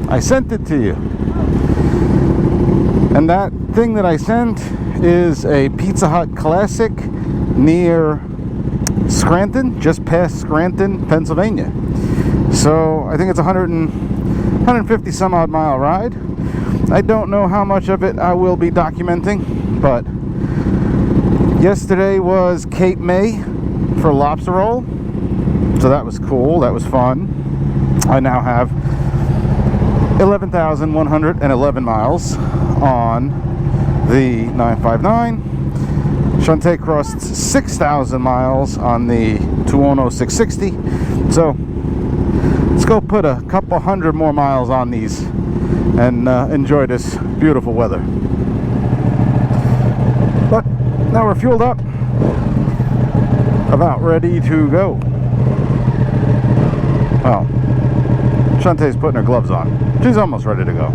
I sent it to you. And that thing that I sent is a Pizza Hut Classic near Scranton, just past Scranton, Pennsylvania. So I think it's 150 some odd mile ride. I don't know how much of it I will be documenting, but yesterday was Cape May for lobster roll, so that was cool, that was fun. I now have 11,111 miles on the 959. Shantae crossed 6,000 miles on the Tuono 660. So let's go put a couple hundred more miles on these and enjoy this beautiful weather. But now we're fueled up, about ready to go. Well, Shantae's putting her gloves on. She's almost ready to go.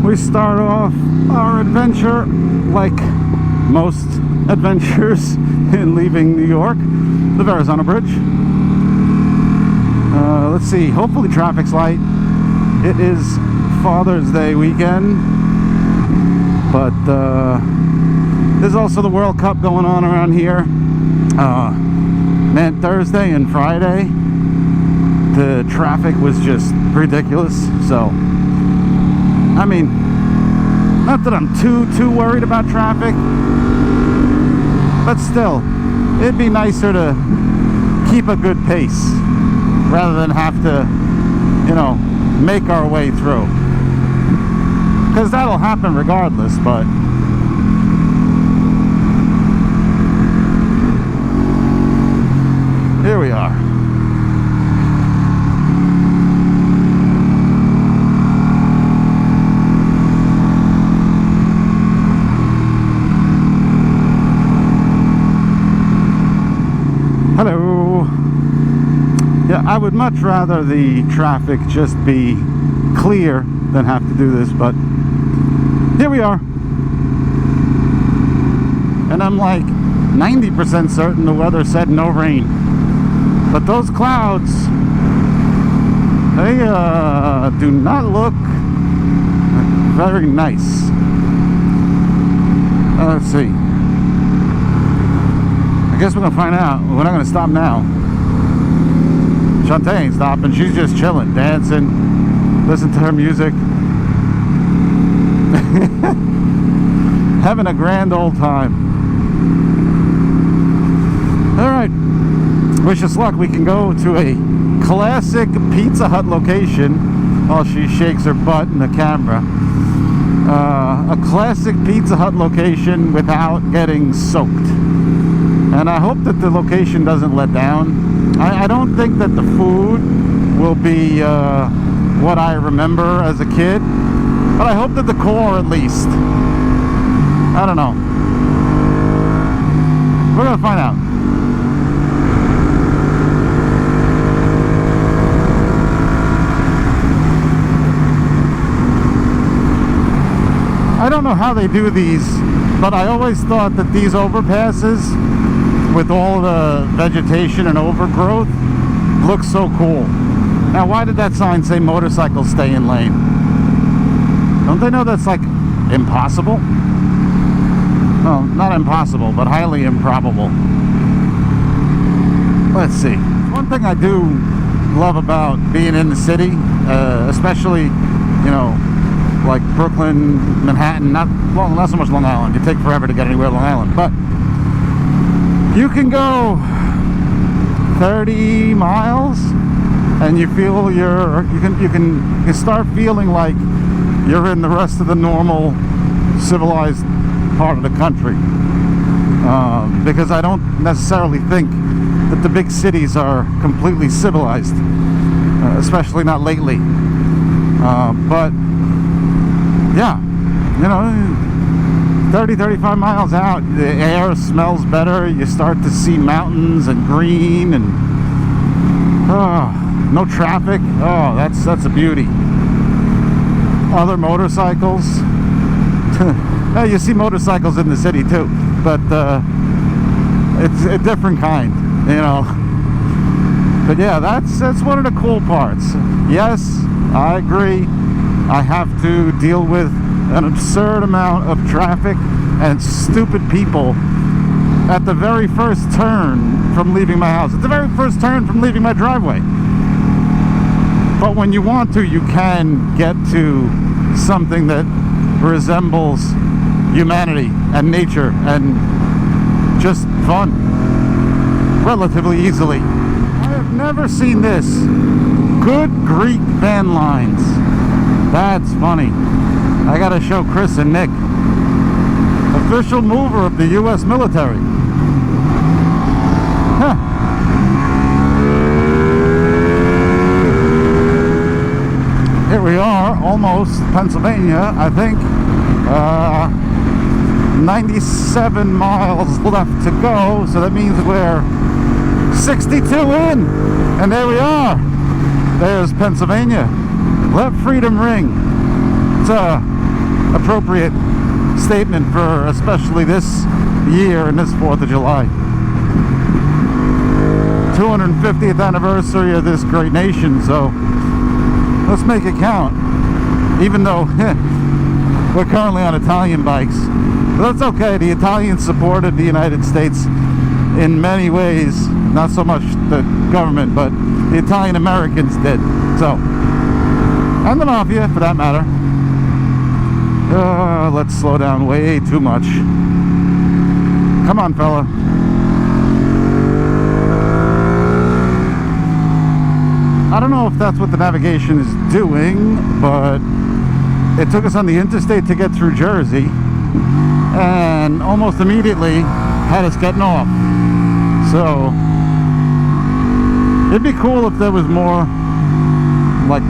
We start off our adventure like most adventures in leaving New York, the Verrazano Bridge. Let's see, hopefully traffic's light. It is Father's Day weekend, but there's also the World Cup going on around here. Man, Thursday and Friday, the traffic was just ridiculous. So I mean, not that I'm too worried about traffic, but still, it'd be nicer to keep a good pace rather than have to, you know, make our way through. Because that'll happen regardless, but here we are. Hello. Yeah, I would much rather the traffic just be clear than have to do this, but here we are. And I'm like 90% certain the weather said no rain. But those clouds, they do not look very nice. Let's see. I guess we're gonna find out. We're not gonna stop now. Shantae ain't stopping. She's just chilling, dancing, listening to her music, having a grand old time. All right. Wish us luck. We can go to a classic Pizza Hut location while she shakes her butt in the camera. A classic Pizza Hut location without getting soaked. And I hope that the location doesn't let down. I don't think that the food will be what I remember as a kid, but I hope that the core at least. I don't know. We're gonna find out. I don't know how they do these, but I always thought that these overpasses with all the vegetation and overgrowth look so cool. Now, why did that sign say motorcycles stay in lane? Don't they know that's like impossible? Well, not impossible, but highly improbable. Let's see. One thing I do love about being in the city, especially, you know, like Brooklyn, Manhattan, not so much Long Island. You take forever to get anywhere in Long Island, but you can go 30 miles and you feel you can start feeling like you're in the rest of the normal civilized part of the country, because I don't necessarily think that the big cities are completely civilized, especially not lately. But yeah, you know, 30-35 miles out, the air smells better. You start to see mountains and green, and no traffic. Oh, that's a beauty. Other motorcycles. You see motorcycles in the city too, but it's a different kind, you know. But yeah, that's one of the cool parts. Yes, I agree. I have to deal with an absurd amount of traffic and stupid people at the very first turn from leaving my house, at the very first turn from leaving my driveway. But when you want to, you can get to something that resembles humanity and nature and just fun relatively easily. I have never seen this. Good Greek van lines. That's funny. I gotta show Chris and Nick. Official mover of the U.S. military. Huh. Here we are, almost Pennsylvania, I think. 97 miles left to go, so that means we're 62 in, and there we are. There's Pennsylvania. Let freedom ring. It's a appropriate statement for especially this year and this 4th of July. 250th anniversary of this great nation, so let's make it count. Even though we're currently on Italian bikes. But that's okay. The Italians supported the United States in many ways. Not so much the government, but the Italian Americans did. So, and the mafia, for that matter. Let's slow down way too much. Come on, fella. I don't know if that's what the navigation is doing, but it took us on the interstate to get through Jersey, and almost immediately had us getting off. So it'd be cool if there was more like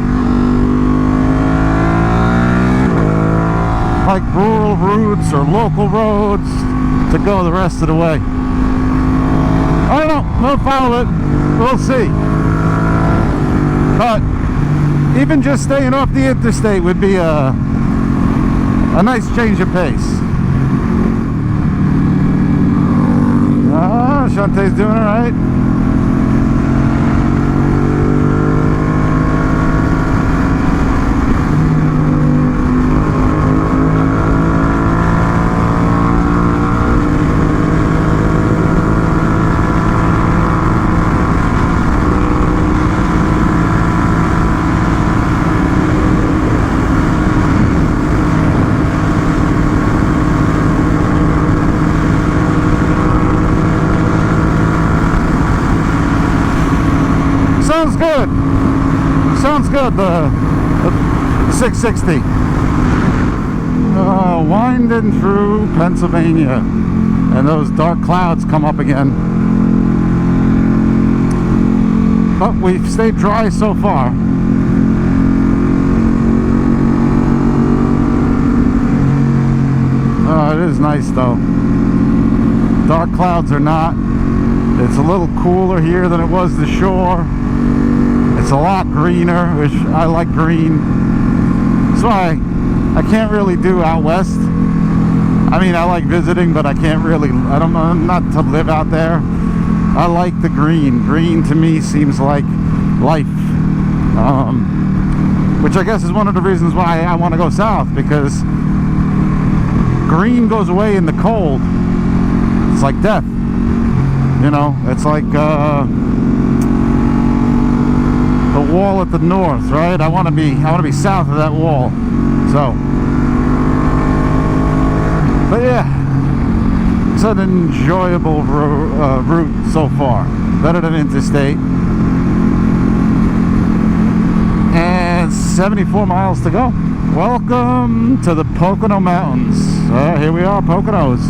rural routes or local roads to go the rest of the way. I don't know, we'll follow it, we'll see. But even just staying off the interstate would be a nice change of pace. Shantae's doing all right. Sounds good, the 660. Winding through Pennsylvania, and those dark clouds come up again. But we've stayed dry so far. It is nice though. Dark clouds are not. It's a little cooler here than it was the shore. It's a lot greener, which I like green. That's why I can't really do out west. I mean, I like visiting, but I can't really, I'm not to live out there. I like the green. Green to me seems like life. Which I guess is one of the reasons why I want to go south, because green goes away in the cold. It's like death. You know, it's like the wall at the north, right? I want to be south of that wall. So, but yeah, it's an enjoyable route so far. Better than interstate. And 74 miles to go. Welcome to the Pocono Mountains. Here we are, Poconos.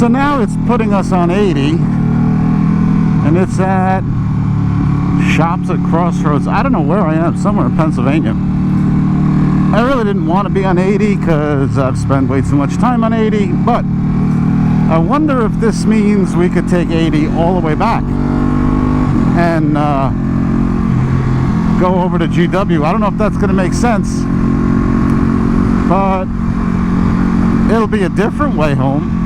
So now it's putting us on 80, and it's at Shops at Crossroads. I don't know where I am, somewhere in Pennsylvania. I really didn't want to be on 80 because I've spent way too much time on 80, but I wonder if this means we could take 80 all the way back and go over to GW. I don't know if that's going to make sense, but it'll be a different way home.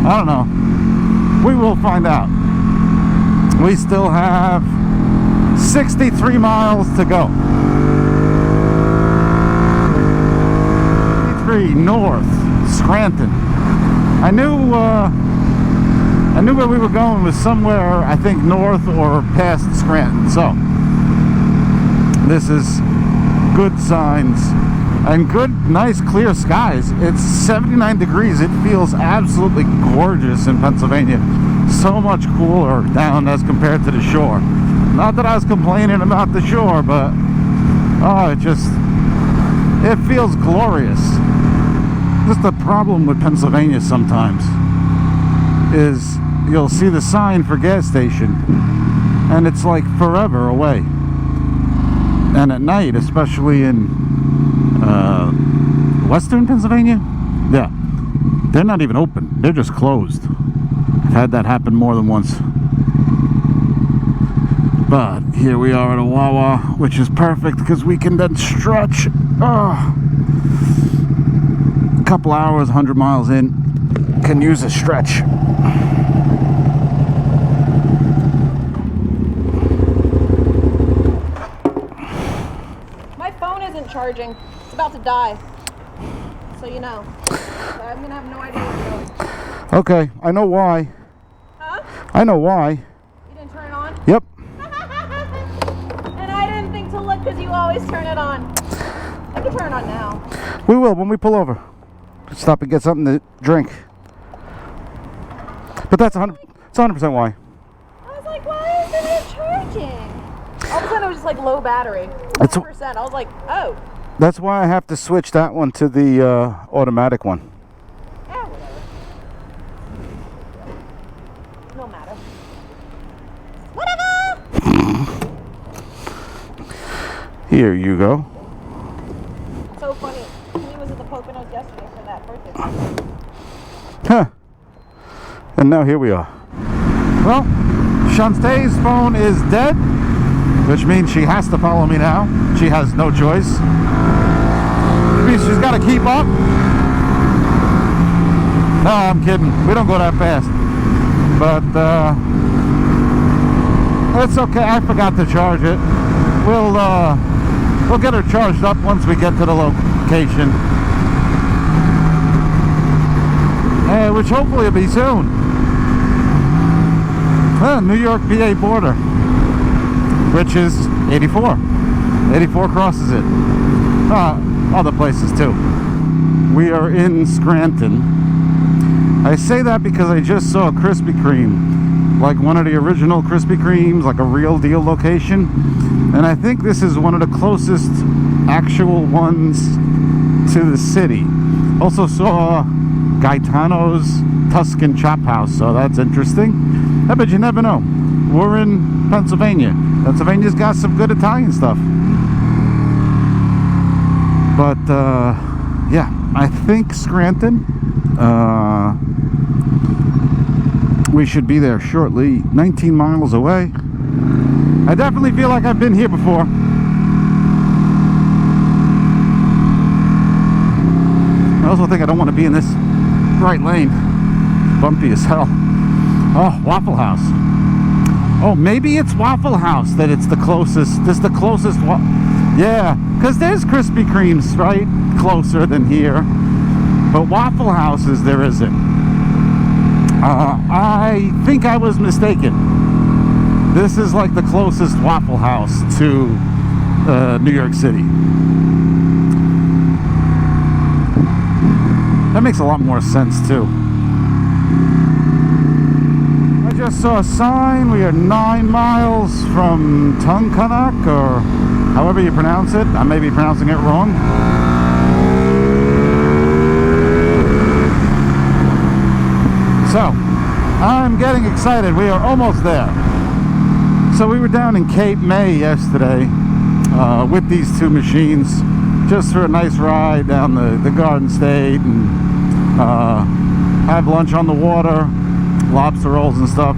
I don't know. We will find out. We still have 63 miles to go. 63 north, Scranton. I knew where we were going was somewhere, I think, north or past Scranton. So this is good signs and good, nice, clear skies. It's 79 degrees. It feels absolutely gorgeous in Pennsylvania. So much cooler down as compared to the shore. Not that I was complaining about the shore, but oh, it feels glorious. Just the problem with Pennsylvania sometimes is you'll see the sign for gas station and it's like forever away. And at night, especially in western Pennsylvania, yeah, they're not even open. They're just closed. I've had that happen more than once. But here we are at a Wawa, which is perfect because we can then stretch. A couple hours, 100 miles in, can use a stretch. My phone isn't charging. It's about to die. So you know. So I'm gonna have no idea where to go. Okay, I know why. Huh? I know why. You didn't turn it on? Yep. And I didn't think to look because you always turn it on. I can turn it on now. We will when we pull over. Stop and get something to drink. But that's 100% why. I was like, why isn't it charging? All of a sudden it was just like low battery. It's 100%. I was like, oh. That's why I have to switch that one to the automatic one. Yeah, whatever. No matter. Whatever! Here you go. So funny. He was at the Poconos yesterday for that birthday party. Huh. And now here we are. Well, Shantae's phone is dead, which means she has to follow me now. She has no choice. Which means she's got to keep up. No, I'm kidding. We don't go that fast. But it's okay. I forgot to charge it. We'll get her charged up once we get to the location. Which hopefully will be soon. New York PA border, which is 84. 84 crosses it. Other places too. We are in Scranton. I say that because I just saw a Krispy Kreme, like one of the original Krispy Kremes, like a real deal location. And I think this is one of the closest actual ones to the city. Also saw Gaetano's Tuscan Chop House, so that's interesting. I bet you never know. We're in Pennsylvania. Pennsylvania's got some good Italian stuff. But yeah, I think Scranton. We should be there shortly. 19 miles away. I definitely feel like I've been here before. I also think I don't want to be in this right lane. Bumpy as hell. Oh, Waffle House. Oh, maybe it's Waffle House that it's the closest. This is the closest one. Yeah, because there's Krispy Kremes right closer than here. But Waffle Houses there isn't. I think I was mistaken. This is like the closest Waffle House to New York City. That makes a lot more sense too. I just saw a sign. We are 9 miles from Tunkhannock, or however you pronounce it. I may be pronouncing it wrong. So, I'm getting excited. We are almost there. So we were down in Cape May yesterday with these two machines, just for a nice ride down the Garden State and have lunch on the water, lobster rolls and stuff.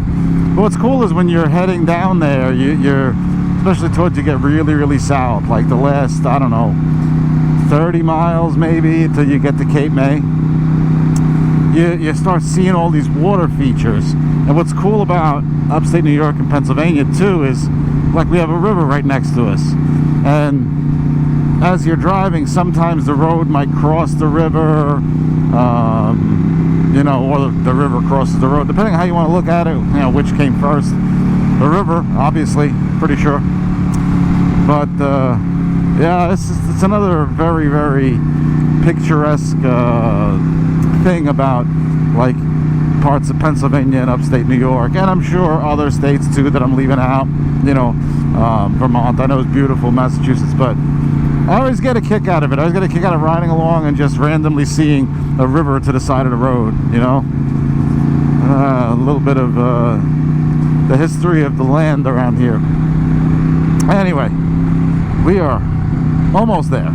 But what's cool is when you're heading down there, you're especially towards you get really south, like the last, I don't know, 30 miles maybe until you get to Cape May. You start seeing all these water features. And what's cool about upstate New York and Pennsylvania too is, like, we have a river right next to us, and as you're driving, sometimes the road might cross the river, you know, or the river crosses the road, depending on how you want to look at it, you know, which came first. The river, obviously, pretty sure. But yeah, it's another very picturesque thing about, like, parts of Pennsylvania and upstate New York, and I'm sure other states too that I'm leaving out, you know. Vermont, I know, is beautiful, Massachusetts, but I always get a kick out of it. I always get a kick out of riding along and just randomly seeing a river to the side of the road, you know. A little bit of the history of the land around here. Anyway, we are almost there.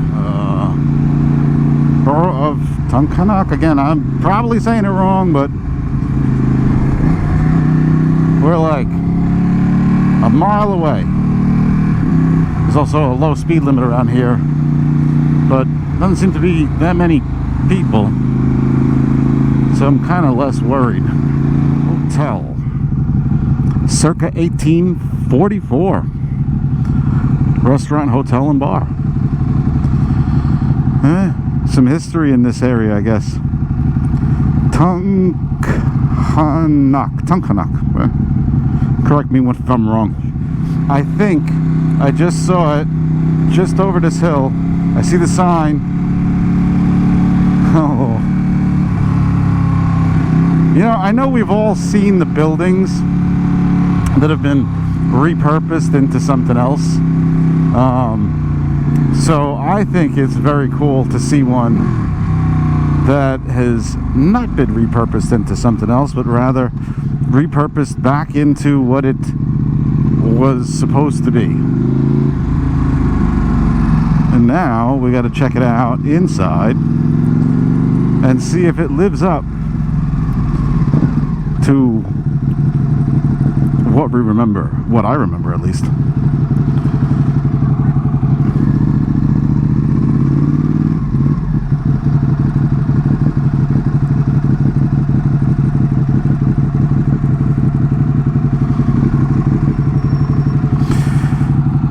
Borough of Tunkhannock. Again, I'm probably saying it wrong, but we're like a mile away. There's also a low speed limit around here, but doesn't seem to be that many people, so I'm kind of less worried. Hotel, circa 1844. Restaurant, hotel, and bar. Some history in this area, I guess. Tunkhannock. Correct me if I'm wrong. I think I just saw it just over this hill. I see the sign. Oh. You know, I know we've all seen the buildings that have been repurposed into something else. So I think it's very cool to see one that has not been repurposed into something else, but rather repurposed back into what it was supposed to be. And now we got to check it out inside and see if it lives up to what we remember, what I remember at least.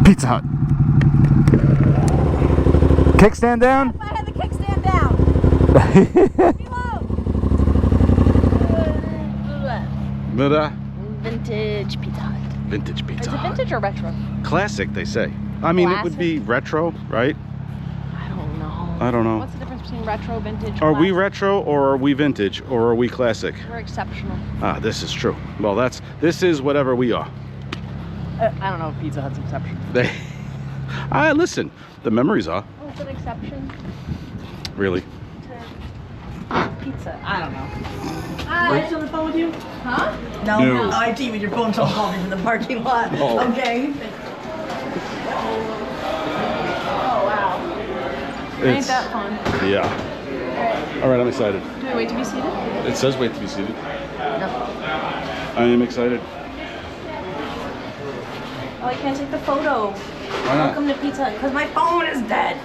Pizza Hut. Kickstand down? If I had the kickstand down. Below. Vintage Pizza Hut. Vintage Pizza Hut. Is it vintage or retro? Classic, they say. I mean, it would be retro, right? I don't know. know. What's the difference between retro, vintage, Are we classic? retro, or are we vintage, or are we classic? We're exceptional. Ah, this is true. Well, this is whatever we are. I don't know if Pizza Hut's exception. Listen, the memories are. Oh, it's an exception Really? to pizza. I don't know. Are you still on the phone with you? Huh? No. No. Oh, I see you with your phone so called me from the parking lot. Oh. Okay. Oh, wow. Ain't that fun? Yeah. All right, I'm excited. Do we wait to be seated? It says wait to be seated. No. I am excited. Oh, I can't take the photo. Why not? Welcome to Pizza Hut. Because my phone is dead.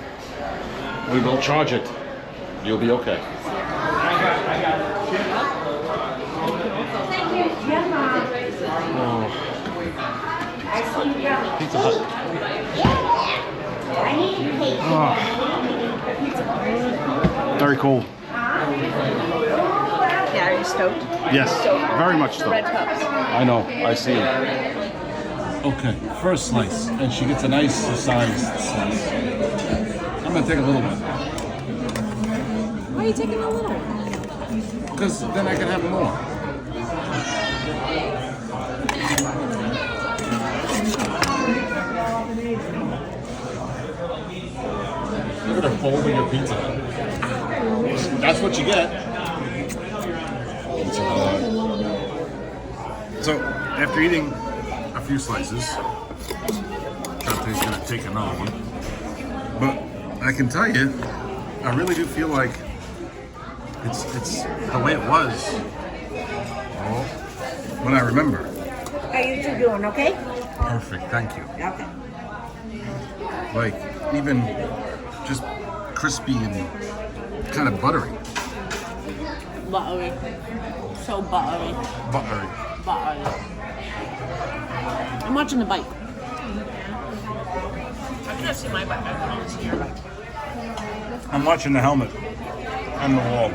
We will charge it. You'll be okay. Thank you. Yes, Mom. Oh, I see you. Pizza Hut. I need your cake. Oh. Very cool. Yeah, are you stoked? Yes, very much The so. red cups. I know, I see it. Okay, first slice, and she gets a nice sized slice. I'm gonna take a little bit, Why are you taking a little? because then I can have more. Look at her folding your pizza. That's what you get. Pizza Hut. So, after eating a few slices, Shantae's gonna take another one. But I can tell you, I really do feel like it's the way it was. Oh, when I remember. How you two doing, okay? Perfect, thank you. Okay. Like, even just crispy and kind of buttery. Buttery. So buttery. Buttery. Buttery. I'm watching the bike. I can't see my bike. I can only see your bike. I'm watching the helmet on the wall.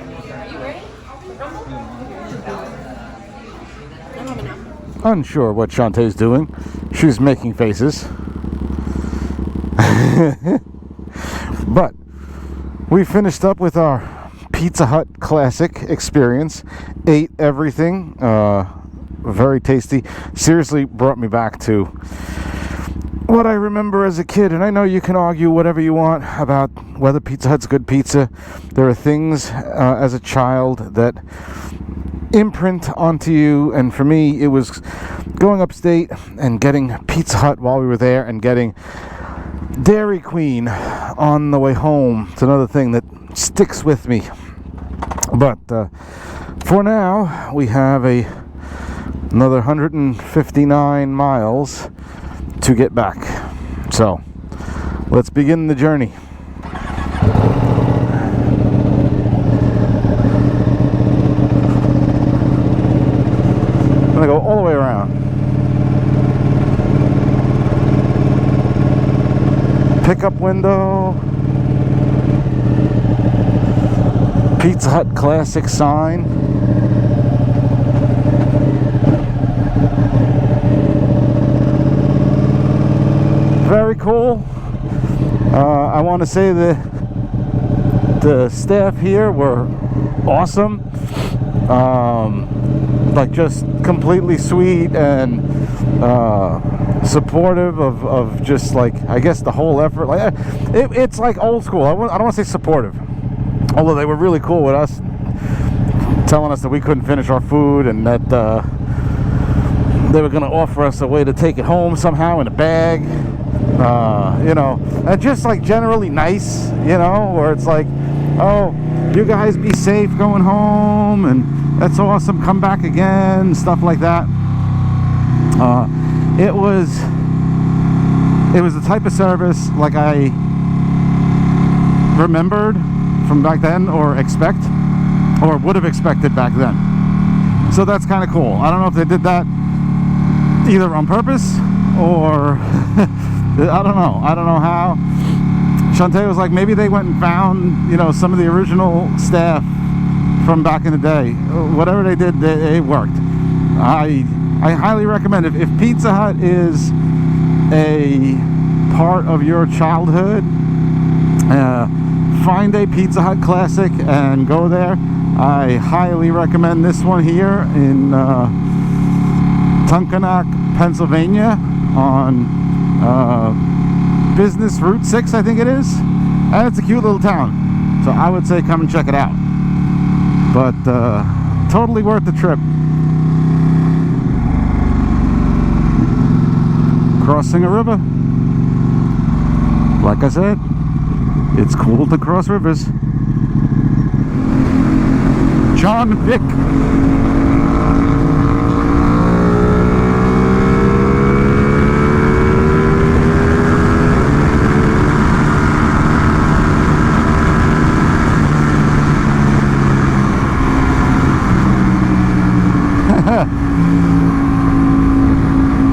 I don't have enough. Unsure what Shantae's doing. She's making faces. But we finished up with our Pizza Hut classic experience. Ate everything. Very tasty. Seriously brought me back to what I remember as a kid. And I know you can argue whatever you want about whether Pizza Hut's good pizza. There are things as a child that imprint onto you, and for me it was going upstate and getting Pizza Hut while we were there, and getting Dairy Queen on the way home. It's another thing that sticks with me. But for now we have another 159 miles to get back, so let's begin the journey. I'm gonna go all the way around. Pickup window. Pizza Hut classic sign. Very cool. I want to say the staff here were awesome. Like just completely sweet and supportive of just like, I guess, the whole effort. Like it's like old school. I don't want to say supportive, although they were really cool with us, telling us that we couldn't finish our food and that they were going to offer us a way to take it home somehow in a bag. You know, and just like generally nice, you know, where it's like, oh, you guys be safe going home, and that's awesome, come back again, stuff like that. It was the type of service like I remembered from back then, or would have expected back then. So that's kind of cool. I don't know if they did that either on purpose or I don't know how. Shantae was like, maybe they went and found, you know, some of the original staff from back in the day. Whatever they did, it worked. I highly recommend it. If Pizza Hut is a part of your childhood, find a Pizza Hut classic and go there. I highly recommend this one here in Tunkhannock, Pennsylvania, on Business Route 6, I think it is. And it's a cute little town, so I would say come and check it out. But totally worth the trip. Crossing a river. Like I said, it's cool to cross rivers. John Vic.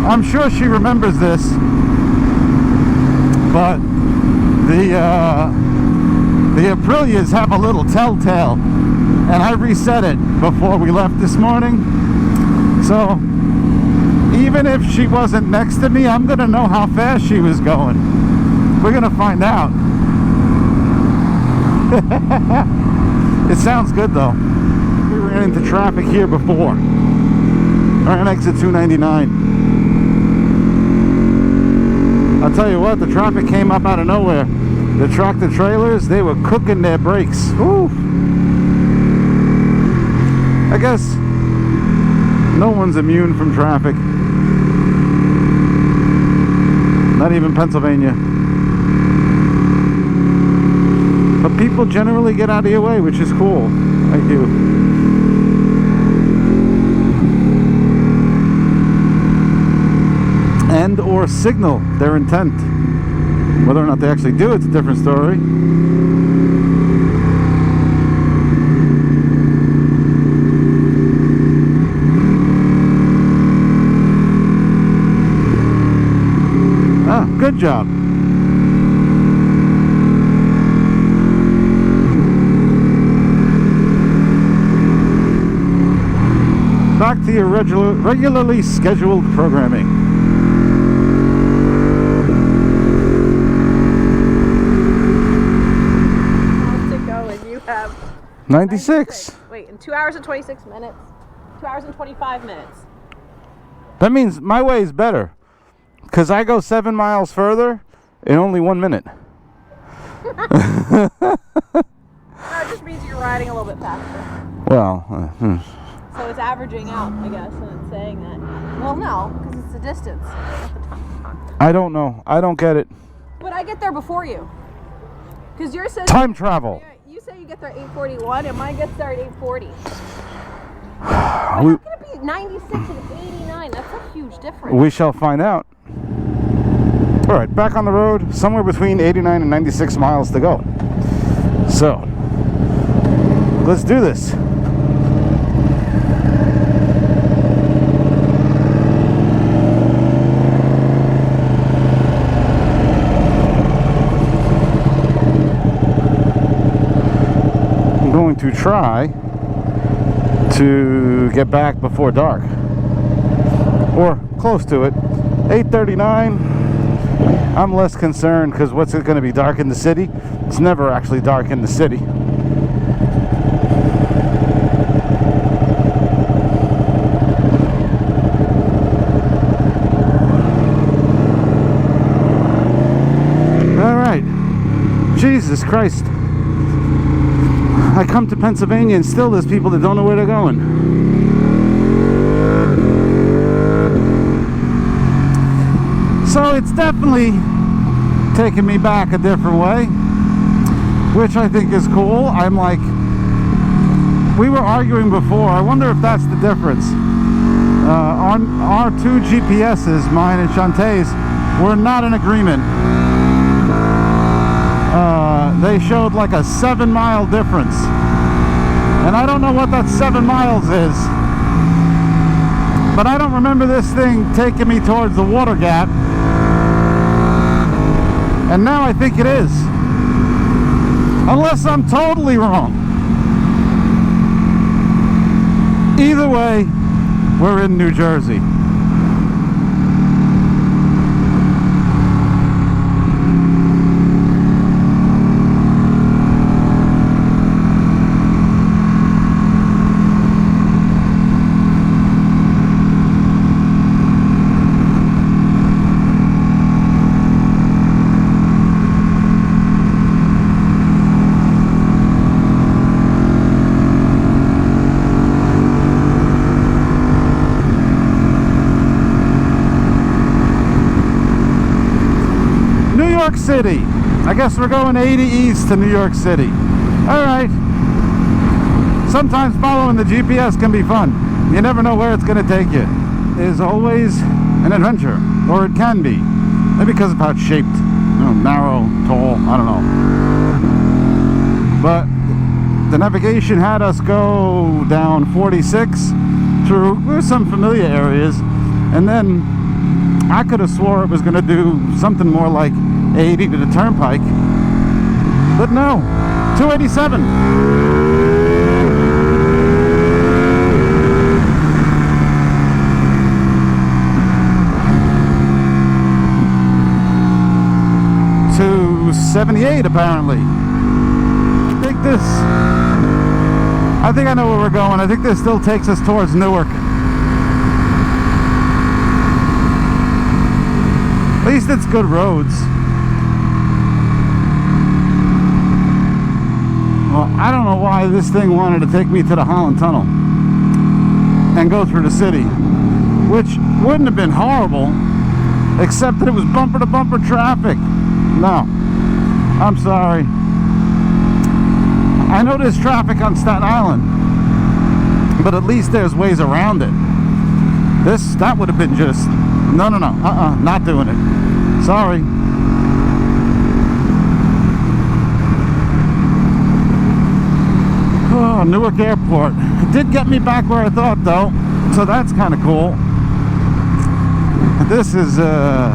I'm sure she remembers this, but the Aprilias have a little telltale, and I reset it before we left this morning. So even if she wasn't next to me, I'm gonna know how fast she was going. We're gonna find out. It sounds good though. We ran into traffic here before. We're on exit 299. I'll tell you what, the traffic came up out of nowhere. The tractor trailers, they were cooking their brakes. Ooh. I guess No one's immune from traffic. Not even Pennsylvania. But people generally get out of your way, which is cool. Thank you. And or signal their intent. Whether or not they actually do, it's a different story. Ah, good job. Back to your regularly scheduled programming. How's it going? You have 96. Wait, in 2 hours and 26 minutes. 2 hours and 25 minutes. That means my way is better. Because I go 7 miles further in only 1 minute. No, it just means you're riding a little bit faster. Well, So it's averaging out, I guess, and it's saying that. Well, no, because it's the distance. Not the time. I don't know. I don't get it. But I get there before you. Because yours says... Time travel. You say you get there at 8:41, and mine gets there at 8:40. We, It's going to be 96 and 89. That's a huge difference. we shall find out. All right, back on the road. Somewhere between 89 and 96 miles to go. So, let's do this. I'm going to try to get back before dark, or close to it. 8:39. I'm less concerned because what's it going to be dark in the city? It's never actually dark in the city. All right. Jesus Christ. I come to Pennsylvania and still there's people that don't know where they're going. So it's definitely taking me back a different way, which I think is cool. I'm like, we were arguing before. I wonder if that's the difference. On our two GPSs, mine and Shantae's, were not in agreement. They showed like a 7-mile difference. And I don't know what that 7 miles is. But I don't remember this thing taking me towards the water gap. And now I think it is. Unless I'm totally wrong. Either way, we're in New Jersey. City. I guess we're going 80 east to New York City. All right. Sometimes following the GPS can be fun. You never know where it's going to take you. It is always an adventure, or it can be. Maybe because of how it's shaped. You know, narrow, tall, I don't know. But the navigation had us go down 46 through some familiar areas, and then I could have swore it was going to do something more like 80 to the turnpike, but no, 287. To 78 apparently. I think I know where we're going. I think this still takes us towards Newark. At least it's good roads. Well, I don't know why this thing wanted to take me to the Holland Tunnel. and go through the city, which wouldn't have been horrible, except that it was bumper to bumper traffic. No, I'm sorry. I know there's traffic on Staten Island, but at least there's ways around it. That would have been just, no, not doing it. Sorry. Oh, Newark Airport. It did get me back where I thought, though, so that's kind of cool. This is the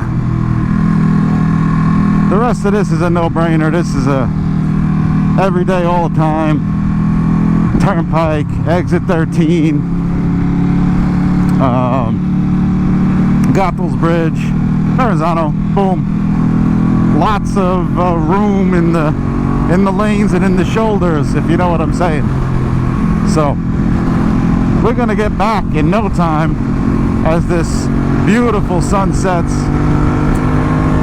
rest of this is a no-brainer. This is a everyday, all the time. Turnpike, exit 13, Goethals Bridge, Verrazano, boom. Lots of room in the lanes and in the shoulders, if you know what I'm saying. So we're gonna get back in no time as this beautiful sun sets,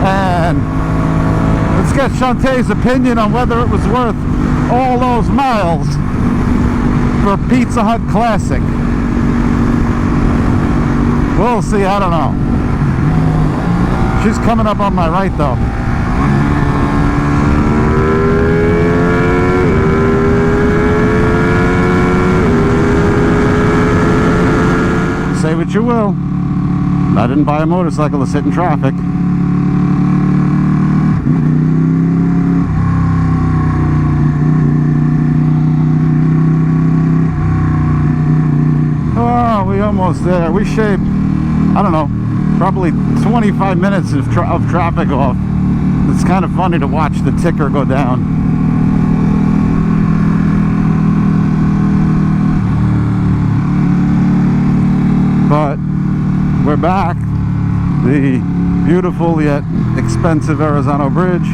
and let's get Shantae's opinion on whether it was worth all those miles for Pizza Hut Classic. We'll see, I don't know. She's coming up on my right though. Say what you will, I didn't buy a motorcycle to sit in traffic. Oh, we almost there. We shaved, I don't know, probably 25 minutes of traffic off. It's kind of funny to watch the ticker go down. But we're back. The beautiful yet expensive Verrazano Bridge.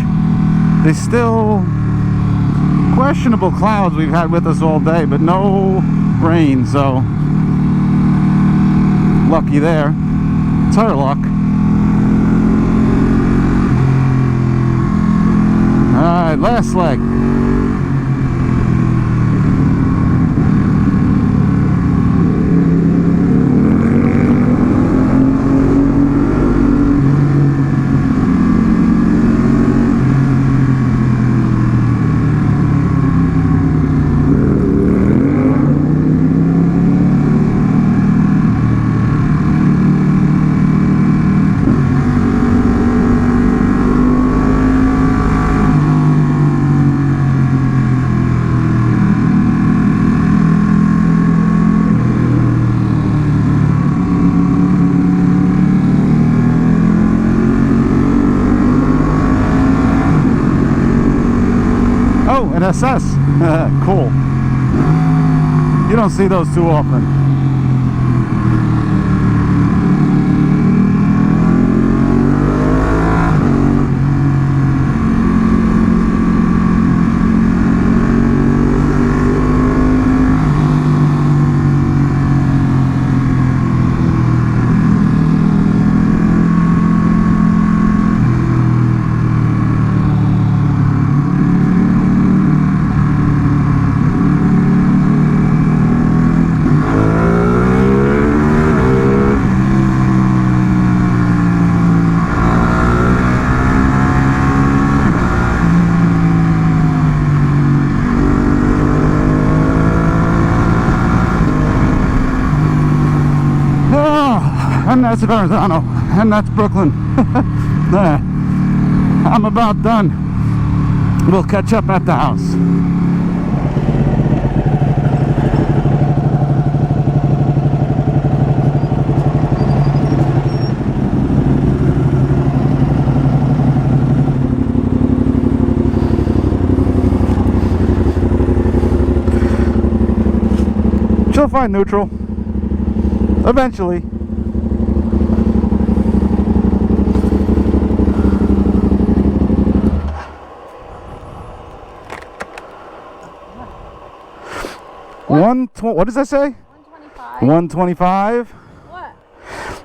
They still questionable clouds we've had with us all day, but no rain, so lucky there. It's her luck. Alright, last leg. An SS. Cool. You don't see those too often. And that's Verrazano, and that's Brooklyn. There. I'm about done. We'll catch up at the house. She'll find neutral eventually. What does that say? 125. 125. What?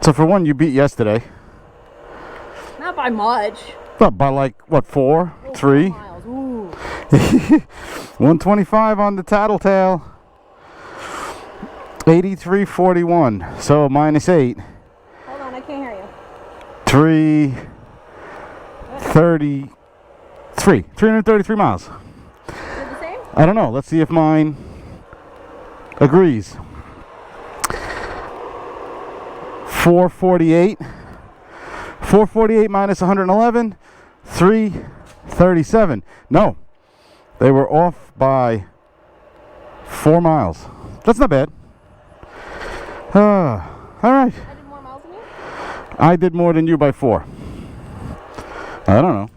So for one, you beat yesterday. Not by much. But by like what, 4, 3? 4 miles. Ooh. 125 on the tattletale. 8341. So minus 8. Hold on, I can't hear you. 333 miles. Is it the same? I don't know. Let's see if mine agrees. 448. 448 minus 111. 337. No. They were off by 4 miles. That's not bad. All right. I did more miles than you? I did more than you by 4. I don't know.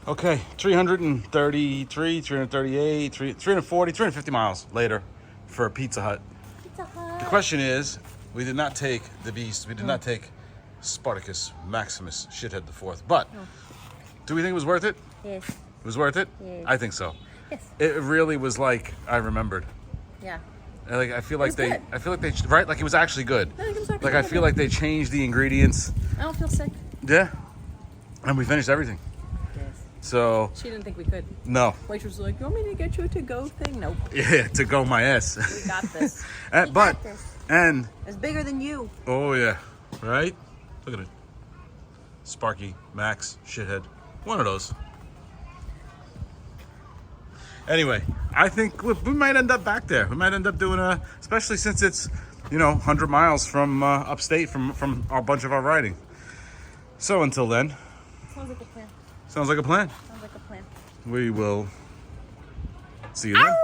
Okay, 333, 338, 340, 350 miles later for a Pizza Hut. Pizza Hut. The question is, we did not take the Beast. We did not take Spartacus Maximus Shithead the Fourth. But do we think it was worth it? Yes. It was worth it? Yes. I think so. Yes. It really was like I remembered. Yeah. And like I feel like good. right? Like it was actually good. No, it was actually Like I good. feel like they changed the ingredients. I don't feel sick. Yeah. And we finished everything. Yes. So She didn't think we could. no. Waitress was like, you want me to get you a to-go thing? Nope. Yeah, to go my ass. We got this. And, We but got this. and It's bigger than you. oh yeah, right? Look at it. Sparky, Max, Shithead. One of those. Anyway, I think we might end up back there. We might end up doing especially since it's, 100 miles from upstate from a bunch of our riding. So until then, Sounds like a plan. sounds like a plan. Sounds like a plan. We will see you then.